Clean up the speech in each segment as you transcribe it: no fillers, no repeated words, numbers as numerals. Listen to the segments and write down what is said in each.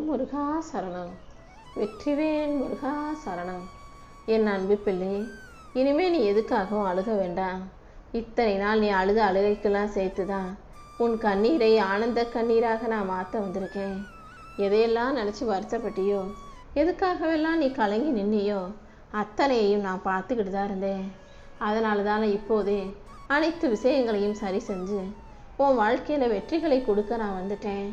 முருகா சரணம். வெற்றிவேல் முருகா சரணம். என் அன்பு பிள்ளை, இனிமே நீ எதுக்காகவும் அழுக வேண்டாம். இத்தனை நாள் நீ அழுத அழுகைக்கெல்லாம் சேர்த்துதான் உன் கண்ணீரை ஆனந்த கண்ணீராக நான் மாற்ற வந்திருக்கேன். எதையெல்லாம் நினச்சி வருத்தப்பட்டியோ, எதுக்காகவெல்லாம் நீ கலங்கி நின்னியோ, அத்தனையையும் நான் பார்த்துக்கிட்டு தான் இருந்தேன். அதனால தான் இப்போதே அனைத்து விஷயங்களையும் சரி செஞ்சு உன் வாழ்க்கையில் வெற்றிகளை கொடுக்க நான் வந்துட்டேன்.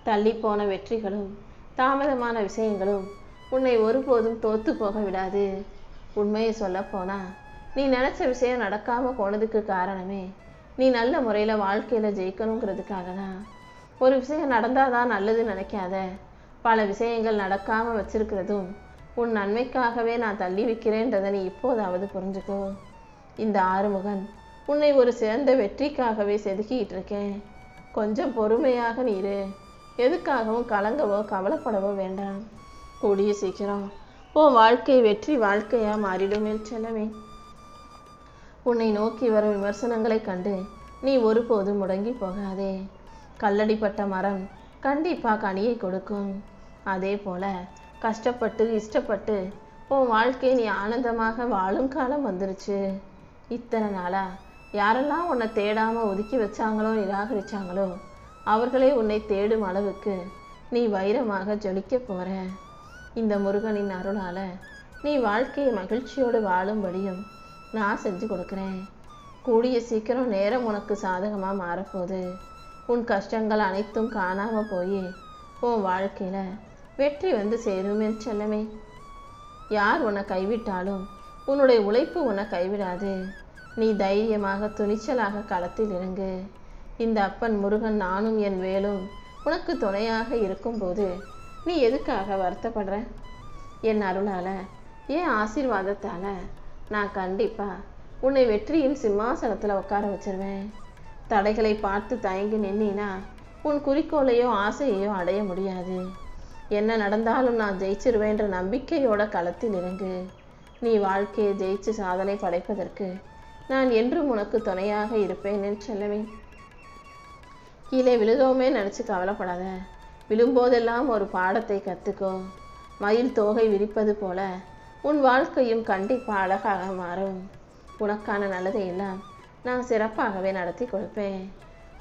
தள்ளி போன வெற்றிகளும் தாமதமான விஷயங்களும் உன்னை ஒருபோதும் தோற்று போக விடாது. உண்மையை சொல்லப்போனா, நீ நினச்ச விஷயம் நடக்காமல் போனதுக்கு காரணமே நீ நல்ல முறையில் வாழ்க்கையில் ஜெயிக்கணுங்கிறதுக்காக தான். ஒரு விஷயம் நடந்தாதான் நல்லதுன்னு நினைக்காத. பல விஷயங்கள் நடக்காமல் வச்சிருக்கிறதும் உன் நன்மைக்காகவே நான் தள்ளி வைக்கிறேன்றதை நீ இப்போதாவது புரிஞ்சுக்கோ. இந்த ஆறுமுகன் உன்னை ஒரு சிறந்த வெற்றிக்காகவே செதுக்கிட்டு இருக்கேன். கொஞ்சம் பொறுமையாக நீரு. எதுக்காகவும் கலங்கவோ கவலைப்படவோ வேண்டாம். கூடிய சீக்கிரம் உன் வாழ்க்கை வெற்றி வாழ்க்கையாக மாறிடுமே செல்லமே. உன்னை நோக்கி வரும் விமர்சனங்களை கண்டு நீ ஒருபோதும் முடங்கி போகாதே. கல்லடிப்பட்ட மரம் கண்டிப்பாக கனியை கொடுக்கும். அதே போல கஷ்டப்பட்டு இஷ்டப்பட்டு உன் வாழ்க்கையை நீ ஆனந்தமாக வாழும் காலம் வந்துருச்சு. இத்தனை நாளா யாரெல்லாம் உன்னை தேடாமல் ஒதுக்கி வச்சாங்களோ நிராகரிச்சாங்களோ அவர்களே உன்னை தேடும் அளவுக்கு நீ வைரமாக ஜொலிக்க போற. இந்த முருகனின் அருளால நீ வாழ்க்கையை மகிழ்ச்சியோடு வாழும்படியும் நான் செஞ்சு கொடுக்குறேன். கூடிய சீக்கிரம் நேரம் உனக்கு சாதகமாக மாறப்போகுது. உன் கஷ்டங்கள் அனைத்தும் காணாமல் போய் உன் வாழ்க்கையில் வெற்றி வந்து சேருமே செல்லமே. யார் உன்னை கைவிட்டாலும் உன்னுடைய உழைப்பு உன்னை கைவிடாது. நீ தைரியமாக துணிச்சலாக களத்தில் இறங்கு. இந்த அப்பன் முருகன் நானும் என் வேலும் உனக்கு துணையாக இருக்கும்போது நீ எதுக்காக வருத்தப்படுற? என் அருளால் என் ஆசீர்வாதத்தால் நான் கண்டிப்பாக உன்னை வெற்றியின் சிம்மாசனத்தில் உட்கார வச்சிருவேன். தடைகளை பார்த்து தயங்கி நின்னா உன் குறிக்கோளையோ ஆசையையோ அடைய முடியாது. என்ன நடந்தாலும் நான் ஜெயிச்சிருவேன்ற நம்பிக்கையோட களத்தில் இறங்கு. நீ வாழ்க்கையை ஜெயிச்சு சாதனை படைப்பதற்கு நான் என்றும் உனக்கு துணையாக இருப்பேன் என்று செல்லவே. கீழே விழுதோமே நினச்சி கவலைப்படாத. விழும்போதெல்லாம் ஒரு பாடத்தை கற்றுக்கோ. மயில் தோகை விரிப்பது போல உன் வாழ்க்கையும் கண்டிப்பாக அழகாக மாறும். உனக்கான நல்லதை எல்லாம் நான் சிறப்பாகவே நடத்தி கொடுப்பேன்.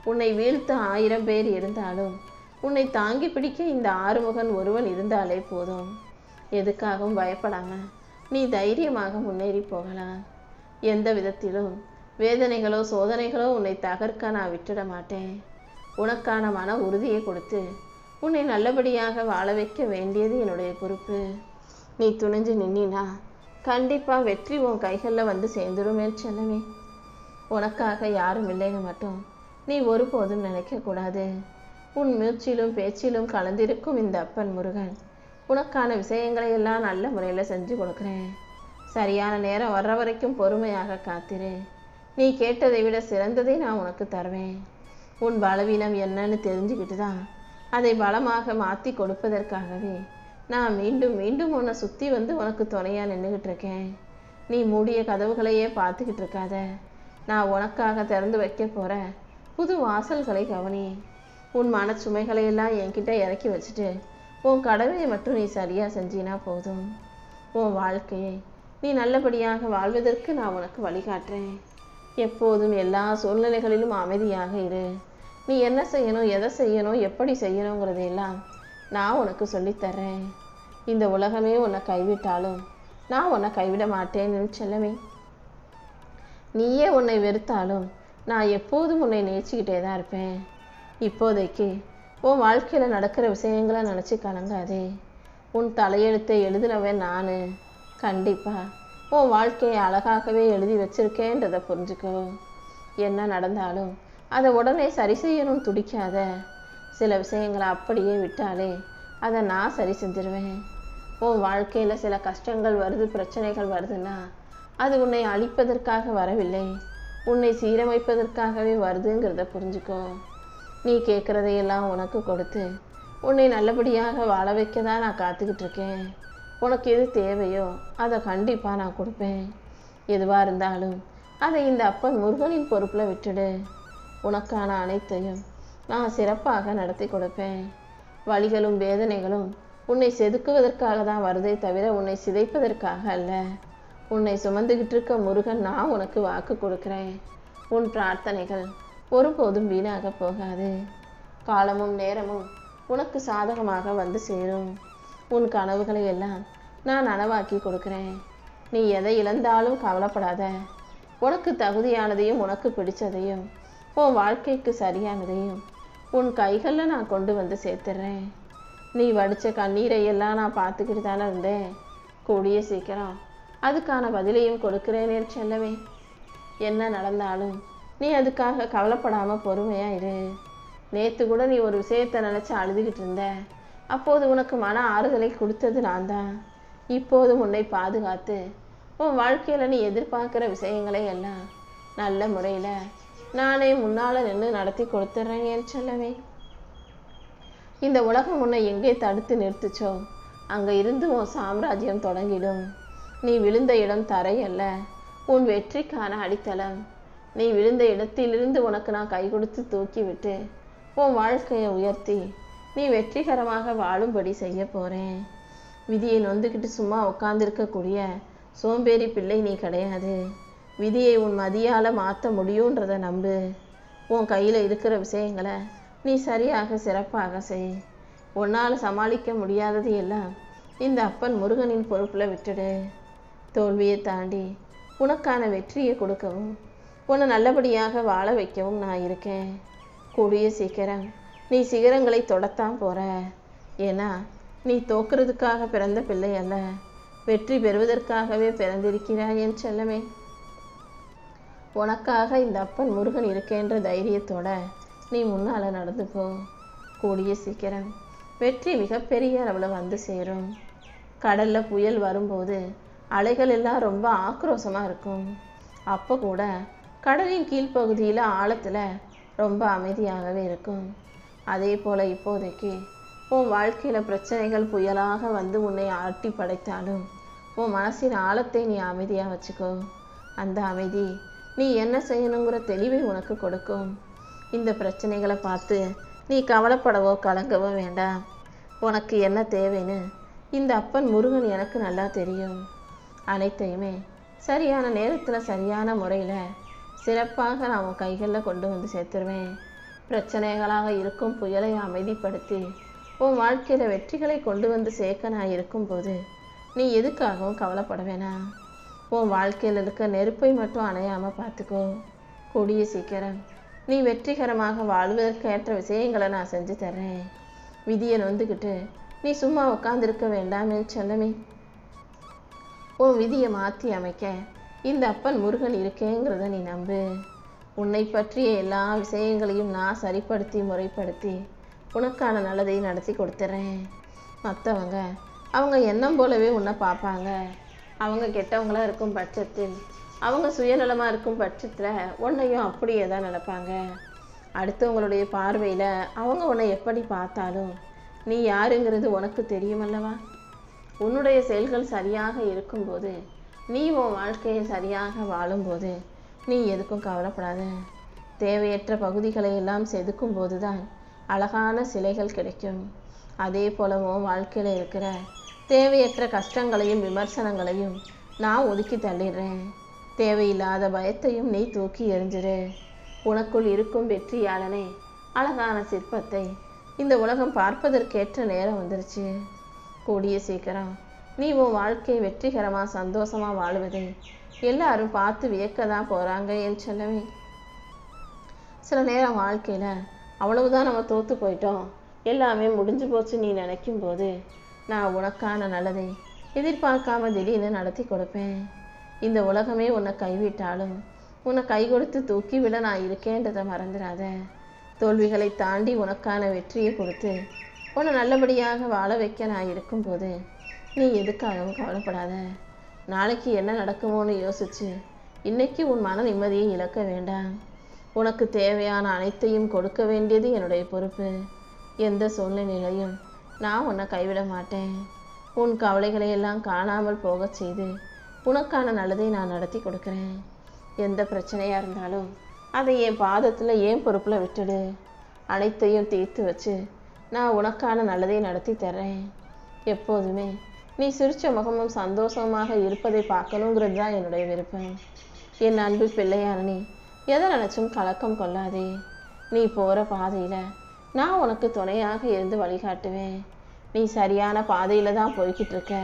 உன்னை வீழ்த்த 1000 பேர் இருந்தாலும் உன்னை தாங்கி பிடிக்க இந்த ஆறுமுகன் ஒருவன் இருந்தாலே போதும். எதுக்காகவும் பயப்படாம நீ தைரியமாக முன்னேறி போகலாம். எந்த விதத்திலும் வேதனைகளோ சோதனைகளோ உன்னை தகர்க்க நான் விட்டுட மாட்டேன். உனக்கான மன உறுதியை கொடுத்து உன்னை நல்லபடியாக வாழ வைக்க வேண்டியது என்னுடைய பொறுப்பு. நீ துணிஞ்சு நின்னா கண்டிப்பாக வெற்றி உன் கைகளில் வந்து சேர்ந்துடுமே செல்லமே. உனக்காக யாரும் இல்லைன்னு மட்டும் நீ ஒருபோதும் நினைக்கக்கூடாது. உன் மூச்சிலும் பேச்சிலும் கலந்திருக்கும் இந்த அப்பன் முருகன் உனக்கான விஷயங்களை எல்லாம் நல்ல முறையில் செஞ்சு கொடுக்குறேன். சரியான நேரம் வர்ற வரைக்கும் பொறுமையாக காத்திரு. நீ கேட்டதை விட சிறந்ததை நான் உனக்கு தருவேன். உன் பலவீனம் என்னன்னு தெரிஞ்சுக்கிட்டு தான் அதை பலமாக மாற்றி கொடுப்பதற்காகவே நான் மீண்டும் மீண்டும் உன்னை சுற்றி வந்து உனக்கு துணையாக நின்றுக்கிட்டு இருக்கேன். நீ மூடிய கதவுகளையே பார்த்துக்கிட்டு இருக்காத. நான் உனக்காக திறந்து வைக்க போகிற புது வாசல்களை கவனி. உன் மனச்சுமைகளையெல்லாம் என்கிட்ட இறக்கி வச்சுட்டு உன் கடமையை மட்டும் நீ சரியாக செஞ்சினா போதும். உன் வாழ்க்கையை நீ நல்லபடியாக வாழ்வதற்கு நான் உனக்கு வழிகாட்டுறேன். எப்போதும் எல்லா சூழ்நிலைகளிலும் அமைதியாக இரு. நீ என்ன செய்யணும், எதை செய்யணும், எப்படி செய்யணுங்கிறதையெல்லாம் நான் உனக்கு சொல்லித்தர்றேன். இந்த உலகமே உன்னை கைவிட்டாலும் நான் உன்னை கைவிட மாட்டேன்னு செல்லமே. நீயே உன்னை வெறுத்தாலும் நான் எப்போதும் உன்னை நேசிக்கிட்டே தான் இருப்பேன். இப்போதைக்கு உன் வாழ்க்கையில் நடக்கிற விஷயங்களை நினச்சி கலங்காதே. உன் தலையெழுத்தை எழுதினவன் நான். கண்டிப்பாக உன் வாழ்க்கையை அழகாகவே எழுதி வச்சிருக்கேன்றதை புரிஞ்சுக்கோ. என்ன நடந்தாலும் அதை உடனே சரி செய்யணும்னு துடிக்காத. சில விஷயங்களை அப்படியே விட்டாலே அதை நான் சரி செஞ்சிருவேன். உன் வாழ்க்கையில் சில கஷ்டங்கள் வருது, பிரச்சனைகள் வருதுன்னா அது உன்னை அழிப்பதற்காக வரவில்லை, உன்னை சீரமைப்பதற்காகவே வருதுங்கிறத புரிஞ்சுக்கோ. நீ கேட்குறதையெல்லாம் உனக்கு கொடுத்து உன்னை நல்லபடியாக வாழ வைக்க தான் நான் காத்துக்கிட்டு இருக்கேன். உனக்கு எது தேவையோ அதை கண்டிப்பாக நான் கொடுப்பேன். எதுவாக இருந்தாலும் அதை இந்த அப்பன் முருகனின் பொறுப்பில் விட்டுடு. உனக்கான அனைத்தையும் நான் சிறப்பாக நடத்தி கொடுப்பேன். வலிகளும் வேதனைகளும் உன்னை செதுக்குவதற்காக தான் வருதே தவிர உன்னை சிதைப்பதற்காக அல்ல. உன்னை சுமந்துகிட்டு இருக்க முருகன் நான் உனக்கு வாக்கு கொடுக்கிறேன். உன் பிரார்த்தனைகள் ஒருபோதும் வீணாக போகாது. காலமும் நேரமும் உனக்கு சாதகமாக வந்து சேரும். உன் கனவுகளை எல்லாம் நான் நனவாக்கி கொடுக்கிறேன். நீ எதை இழந்தாலும் கவலைப்படாத. உனக்கு தகுதியானதையும் உனக்கு பிடிச்சதையும் உன் வாழ்க்கைக்கு சரியானதையும் உன் கைகளில் நான் கொண்டு வந்து சேர்த்துடுறேன். நீ வடித்த கண்ணீரை எல்லாம் நான் பார்த்துக்கிட்டு தானே இருந்தேன். கூடிய சீக்கிரம் அதுக்கான பதிலையும் கொடுக்கிறேன் என் செல்லவே. என்ன நடந்தாலும் நீ அதுக்காக கவலைப்படாமல் பொறுமையாக இரு. நேற்று கூட நீ ஒரு விஷயத்தை நினச்சி அழுதுகிட்டு இருந்த. அப்போது உனக்கு மன ஆறுதலை கொடுத்தது நான் தான். இப்போதும் உன்னை பாதுகாத்து உன் வாழ்க்கையில் நீ எதிர்பார்க்குற விஷயங்களை எல்லாம் நல்ல முறையில் நானே முன்னால் நின்று நடத்தி கொடுத்துட்றேன் என் செல்லவே. இந்த உலகம் உன்னை எங்கே தடுத்து நிறுத்துச்சோ அங்கே இருந்து உன் சாம்ராஜ்யம் தொடங்கிடும். நீ விழுந்த இடம் தரை அல்ல, உன் வெற்றிக்கான அடித்தளம். நீ விழுந்த இடத்திலிருந்து உனக்கு நான் கை கொடுத்து தூக்கி விட்டு உன் வாழ்க்கையை உயர்த்தி நீ வெற்றிகரமாக வாழும்படி செய்ய போகிறேன். விதியை நொந்துக்கிட்டு சும்மா உட்காந்துருக்கக்கூடிய சோம்பேறி பிள்ளை நீ கிடையாது. விதியை உன் மதியால் மாற்ற முடியுன்றதை நம்பு. உன் கையில் இருக்கிற விஷயங்களை நீ சரியாக சிறப்பாக செய். உன்னால் சமாளிக்க முடியாதது எல்லாம் இந்த அப்பன் முருகனின் பொறுப்பில் விட்டுடு. தோல்வியை தாண்டி உனக்கான வெற்றியை கொடுக்கவும் உன்னை நல்லபடியாக வாழ வைக்கவும் நான் இருக்கேன். கூடிய சீக்கிரம் நீ சிகரங்களை தொடத்தான் போற. ஏன்னா நீ தோக்கிறதுக்காக பிறந்த பிள்ளை அல்ல, வெற்றி பெறுவதற்காகவே பிறந்திருக்கிறாய் என் செல்லமே. உனக்காக இந்த அப்பன் முருகன் இருக்கேன்ற தைரியத்தோட நீ முன்னால் நடந்து போ. கூடிய சீக்கிரம் வெற்றி மிகப்பெரிய அளவில் வந்து சேரும். கடலில் புயல் வரும்போது அலைகள் எல்லாம் ரொம்ப ஆக்ரோஷமாக இருக்கும். அப்போ கூட கடலின் கீழ்ப்பகுதியில் ஆழத்தில் ரொம்ப அமைதியாகவே இருக்கும். அதே போல் இப்போதைக்கு உன் வாழ்க்கையில் பிரச்சனைகள் புயலாக வந்து உன்னை ஆட்டி படைத்தாலும் உன் மனசின் ஆழத்தை நீ அமைதியாக வச்சுக்கோ. அந்த அமைதி நீ என்ன செய்யணுங்கிற தெளிவை உனக்கு கொடுக்கும். இந்த பிரச்சனைகளை பார்த்து நீ கவலைப்படவோ கலங்கவோ வேண்டாம். உனக்கு என்ன தேவைன்னு இந்த அப்பன் முருகன் எனக்கு நல்லா தெரியும். அனைத்தையுமே சரியான நேரத்தில் சரியான முறையில் சிறப்பாக நான் உன் கைகளில் கொண்டு வந்து சேர்த்துருவேன். பிரச்சனைகளாக இருக்கும் புயலை அமைதிப்படுத்தி உன் வாழ்க்கையில் வெற்றிகளை கொண்டு வந்து சேர்க்க நான் இருக்கும்போது நீ எதுக்காகவும் கவலைப்பட வேணாம். உன் வாழ்க்கையில் இருக்க நெருப்பை மட்டும் அணையாமல் பார்த்துக்கோ. கூடிய சீக்கிரம் நீ வெற்றிகரமாக வாழ்வதற்கேற்ற விஷயங்களை நான் செஞ்சு தர்றேன். விதியை நொந்துக்கிட்டு நீ சும்மா உட்காந்துருக்க வேண்டாம் என் செல்லமே. உன் விதியை மாற்றி அமைக்க இந்த அப்பன் முருகன் இருக்கேங்கிறத நீ நம்பு. உன்னை பற்றிய எல்லா விஷயங்களையும் நான் சரிப்படுத்தி முறைப்படுத்தி உனக்கான நல்லதை நடத்தி கொடுத்துட்றேன். மற்றவங்க அவங்க எண்ணம் போலவே உன்னை பார்ப்பாங்க. அவங்க கெட்டவங்களாக இருக்கும் பட்சத்தில், அவங்க சுயநலமாக இருக்கும் பட்சத்தில் உன்னையும் அப்படியே தான் நடப்பாங்க. அடுத்தவங்களுடைய பார்வையில் அவங்க உன்னை எப்படி பார்த்தாலும் நீ யாருங்கிறது உனக்கு தெரியுமல்லவா. உன்னுடைய செயல்கள் சரியாக இருக்கும்போது, நீ உன் வாழ்க்கையை சரியாக வாழும்போது நீ எதுக்கும் கவலைப்படாத. தேவையற்ற பகுதிகளை எல்லாம் செதுக்கும் போது தான் அழகான சிலைகள் கிடைக்கும். அதே போல உன் வாழ்க்கையில் இருக்கிற தேவையற்ற கஷ்டங்களையும் விமர்சனங்களையும் நான் ஒதுக்கி தள்ளிடுறேன். தேவையில்லாத பயத்தையும் நீ தூக்கி எறிஞ்சிரு. உனக்குள் இருக்கும் வெற்றியாளனே அழகான சிற்பத்தை இந்த உலகம் பார்ப்பதற்கேற்ற நேரம் வந்துருச்சு. கூடிய சீக்கிரம் நீ உன் வாழ்க்கையை வெற்றிகரமாக சந்தோஷமாக வாழுவதை எல்லாரும் பார்த்து வியக்க தான் போகிறாங்க என் செல்லவே. சில நேரம் வாழ்க்கையில் அவ்வளவுதான் நம்ம தோற்று போயிட்டோம், எல்லாமே முடிஞ்சு போச்சு நீ நினைக்கும் போது நான் உனக்கான நல்லதை எதிர்பார்க்காம திடீர்னு நடத்தி கொடுப்பேன். இந்த உலகமே உன்னை கைவிட்டாலும் உன்னை கை கொடுத்து தூக்கி விட நான் இருக்கேன்றதை மறந்துடாத. தோல்விகளை தாண்டி உனக்கான வெற்றியை கொடுத்து உன்னை நல்லபடியாக வாழ வைக்க நான் இருக்கும்போது நீ எதுக்காகவும் கவலைப்படாத. நாளைக்கு என்ன நடக்குமோன்னு யோசிச்சு இன்னைக்கு உன் மன நிம்மதியை இழக்க வேண்டாம். உனக்கு தேவையான அனைத்தையும் கொடுக்க வேண்டியது என்னுடைய பொறுப்பு. எந்த சூழ்நிலையிலையும் நான் உன்னை கைவிட மாட்டேன். உன் கவலைகளை எல்லாம் காணாமல் போக செய்து உனக்கான நல்லதை நான் நடத்தி கொடுக்குறேன். எந்த பிரச்சனையாக இருந்தாலும் அதை என் பாதத்தில் என் பொறுப்பில் விட்டுடு. அனைத்தையும் தீர்த்து வச்சு நான் உனக்கான நல்லதை நடத்தி தர்றேன். எப்போதுமே நீ சிரிச்ச முகமும் சந்தோஷமாக இருப்பதை பார்க்கணுங்கிறது தான் என்னுடைய விருப்பம். என் அன்பு பிள்ளையான நீ எதை நினச்சும் கலக்கம் கொள்ளாதே. நீ போகிற பாதையில் நான் உனக்கு துணையாக இருந்து வழிகாட்டுவேன். நீ சரியான பாதையில் தான் போய்கிட்டு இருக்க.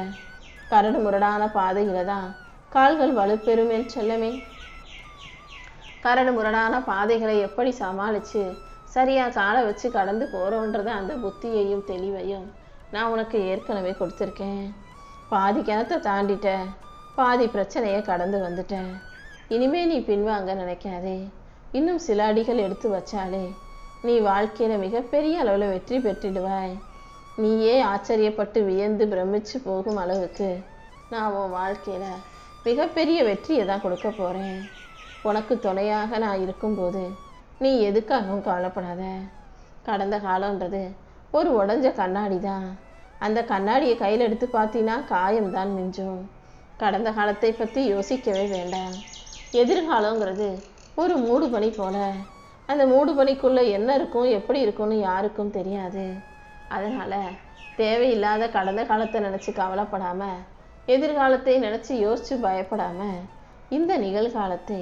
கரடு முரடான பாதையில் தான் கால்கள் வலுப்பெறும் என் செல்லமே. கரடு முரடான பாதைகளை எப்படி சமாளித்து சரியாக காலை வச்சு கடந்து போகிறோன்றத அந்த புத்தியையும் தெளிவையும் நான் உனக்கு ஏற்கனவே கொடுத்துருக்கேன். பாதி கிணத்தை தாண்டிட்ட, பாதி பிரச்சனையை கடந்து வந்துட்ட. இனிமே நீ பின்வாங்க நினைக்காதே. இன்னும் சில அடிகள் எடுத்து வச்சாலே நீ வாழ்க்கையில் மிகப்பெரிய அளவில் வெற்றி பெற்றிடுவாய். நீயே ஆச்சரியப்பட்டு வியந்து பிரமிச்சு போகும் அளவுக்கு நான் உன் வாழ்க்கையில் மிகப்பெரிய வெற்றியை தான் கொடுக்க போகிறேன். உனக்கு துணையாக நான் இருக்கும்போது நீ எதுக்காகவும் கவலைப்படாத. கடந்த காலன்றது ஒரு உடஞ்ச கண்ணாடி தான். அந்த கண்ணாடியை கையில் எடுத்து பார்த்தீங்கன்னா காயம்தான் மிஞ்சும். கடந்த காலத்தை பற்றி யோசிக்கவே வேண்டாம். எதிர்காலங்கிறது ஒரு மூடு பனி போல. அந்த மூடு பனிக்குள்ளே என்ன இருக்கும், எப்படி இருக்கும்னு யாருக்கும் தெரியாது. அதனால் தேவையில்லாத கடந்த காலத்தை நினச்சி கவலைப்படாமல், எதிர்காலத்தை நினச்சி யோசித்து பயப்படாமல், இந்த நிகழ்காலத்தை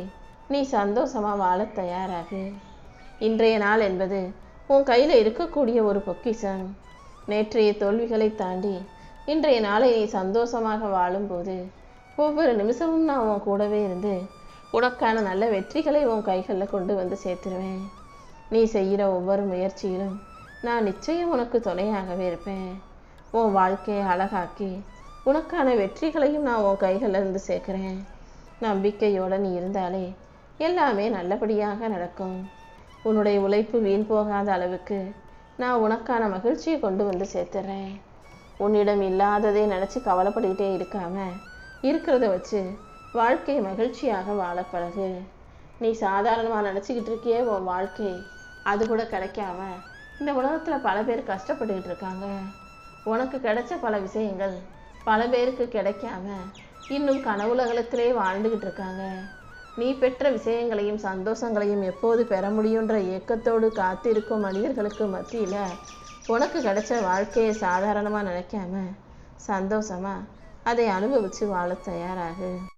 நீ சந்தோஷமாக வாழ தயாராகு. இன்றைய நாள் என்பது உன் கையில் இருக்கக்கூடிய ஒரு பொக்கிஷம். நேற்றைய தோல்விகளை தாண்டி இன்றைய நாளை நீ சந்தோஷமாக வாழும்போது ஒவ்வொரு நிமிஷமும் நான் உன் கூடவே இருந்து உனக்கான நல்ல வெற்றிகளை உன் கைகளில் கொண்டு வந்து சேர்த்துருவேன். நீ செய்கிற ஒவ்வொரு முயற்சியிலும் நான் நிச்சயம் உனக்கு துணையாகவே இருப்பேன். உன் வாழ்க்கையை அழகாக்கி உனக்கான வெற்றிகளையும் நான் உன் கைகளில் இருந்து சேர்க்குறேன். நம்பிக்கையோடு நீ இருந்தாலே எல்லாமே நல்லபடியாக நடக்கும். உன்னுடைய உழைப்பு வீண் போகாத அளவுக்கு நான் உனக்கான மகிழ்ச்சியை கொண்டு வந்து சேர்த்துறேன். உன்னிடம் இல்லாததை நினச்சி கவலைப்பட்டுக்கிட்டே இருக்காம இருக்கிறத வச்சு வாழ்க்கையை மகிழ்ச்சியாக வாழ பழகு. நீ சாதாரணமாக நினச்சிக்கிட்டு இருக்கியே உன் வாழ்க்கை, அது கூட கிடைக்காம இந்த உலகத்தில் பல பேர் கஷ்டப்பட்டுக்கிட்டு இருக்காங்க. உனக்கு கிடைச்ச பல விஷயங்கள் பல பேருக்கு கிடைக்காம இன்னும் கனவுலகத்திலே வாழ்ந்துக்கிட்டு இருக்காங்க. நீ பெற்ற விஷயங்களையும் சந்தோஷங்களையும் எப்போது பெற முடியுன்ற ஏக்கத்தோடு காத்திருக்கும் மனிதர்களுக்கு மத்தியில் உனக்கு கிடைச்ச வாழ்க்கையை சாதாரணமாக நினைக்காம சந்தோஷமாக அதை அனுபவித்து வாழ தயாராகு.